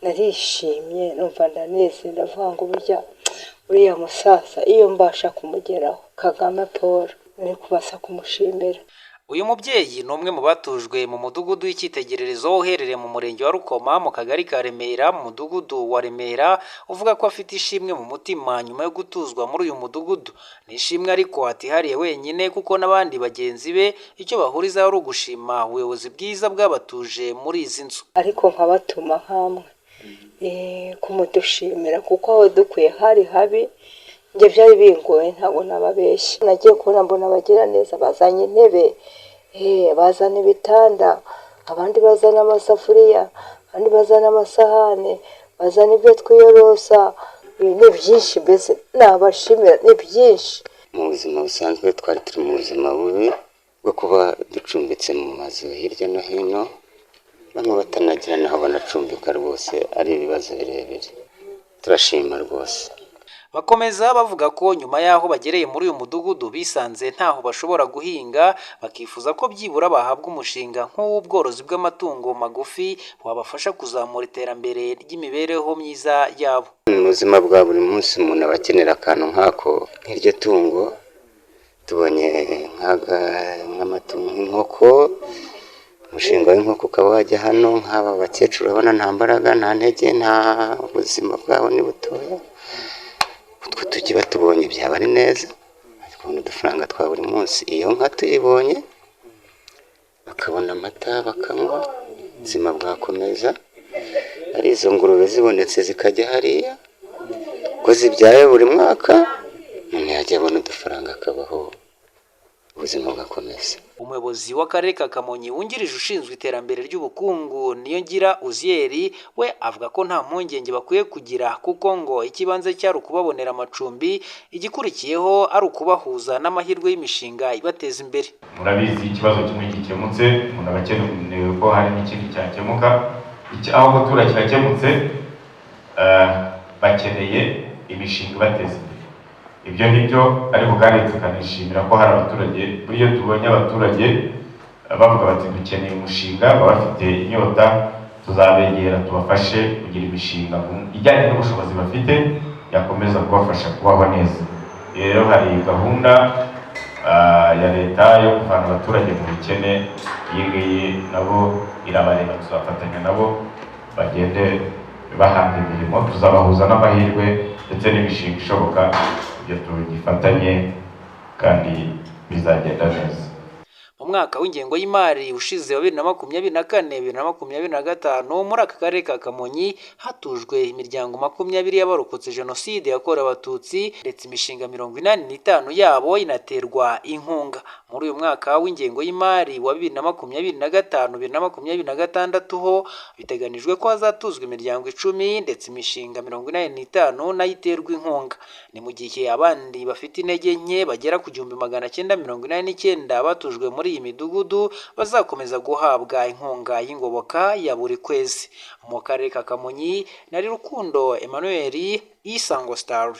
narishimye numva ndaneze ndavuga ngo burya uriya musaza iyo mbasha kumugeraho Kagame Paul ni kubasa kumushimira. Uyu mubyeyi ni umwe mu batujwe mu mudugudu w'icyitegererezo uherereye mu murenge wa Rukoma mu kagari ka Remera mu mudugudu wa Remera, uvuga ko afite ishimwe mu mutima nyuma yo gutuzwa muri uyu mudugudu. Ni ishimwe ariko atihariye wenyine kuko n'abandi bagenzi be icyo bahurizaho ari ugushima ubuyobozi bwiza bwabatuje muri izi nzu. Ariko nkabatuma hamwe kumudushimira kuko aho dukwiye hari habi, njye byari bingoye ntabwo nababeshya. Nagiye kubona mbona bagira neza, bazanye intebe, bazana ibitanda, abandi bazana amasafuriya, abandi bazana amasahane, bazana ibyo twiyorosa, ni byinshi mbese nabashimira, ni byinshi. Mu buzima busanzwe twari turi mu buzima bubi bwo kuba ducumbitse mu mazu hirya no hino, bamwe batanagira naho banacumbika, rwose ari ibibazo birebire. Turashima rwose. Bakomeza bavuga ko nyuma y'aho bagereye muri uyu mudugudu bisanze ntaho bashobora guhinga, bakifuza ko byibura bahabwa umushinga nk'uw'ubworozi bw'amatungo magufi wabafasha kuzamura iterambere ry'imibereho myiza yabo. Mu buzima bwa buri munsi umuntu aba akenera akantu nk'ako, nk'iryo tungo tubonye nk'amatungo nk'inkoko, umushinga w'inkoko ukaba wajya hano. nk'aba bakecuru urabona nta mbaraga, nta ntege, nta buzima bwabo ni butoya. Utwo tugiye batubonye byaba ari neza, kubona udufaranga twa buri munsi. Iyo nka tuyibonye bakabona amata bakanywa, ubuzima bwakomeza. Ari izo ngurube zibonetse zikajya hariya ko zibyaye buri mwaka, umuntu yajya abona udufaranga akabaho, ubuzima bugakomeza. Umuyobozi w'akarere ka Kamonyi wungirije ushinzwe iterambere ry'ubukungu Niyongira Uziyeri we avuga ko nta mpungenge bakwiye kugira kuko ngo ikibanze cyari ukubabonera amacumbi, igikurikiyeho ari ukubahuza n'amahirwe y'imishinga ibateza imbere. Murabizi ikibazo kimwe gikemutse, umuntu aba akenewe ko hari n'ikindi cyakemuka. Aho abaturage bakemutse bakeneye imishinga ibateza imbere. Ibyo nibyo ariko kandi tukanishimira ko hari abaturage, buriyo tubonye abaturage bavuga bati dukeneye umushinga, baba bafite inyota, tuzabegera tubafashe kugira imishinga ijyanye n'ubushobozi bafite yakomeza kubafasha kubaho neza. Rero hari gahunda ya leta yo kuvana abaturage mu bukene, iyi ngiyi nabo irabareba, tuzafatanya nabo bagende bahanga imirimo, tuzabahuza n'amahirwe ndetse n'imishinga ishoboka, ibyo tugifatanye kandi bizagenda neza. Mu mwaka w'ingengo y'imari ushize wa 2024-2025 muri aka karere ka Kamonyi hatujwe imiryango 20 y'abarokotse Jenoside yakorewe Abatutsi, ndetse imishinga 85 yabo inaterwa inkunga. Muri uyu mwaka w'ingengo y'imari wa 2025-2026 ho biteganijwe ko hazatuzwa imiryango 10 ndetse imishinga 85 nayo iterwa inkunga. Ni mu gihe abandi bafite intege nke bagera ku 1989 batujwe muri iyi midugudu bazakomeza guhabwa inkunga y'ingoboka ya buri kwezi. Mu karere ka Kamonyi, nari Rukundo Emmanuel, Isango Star.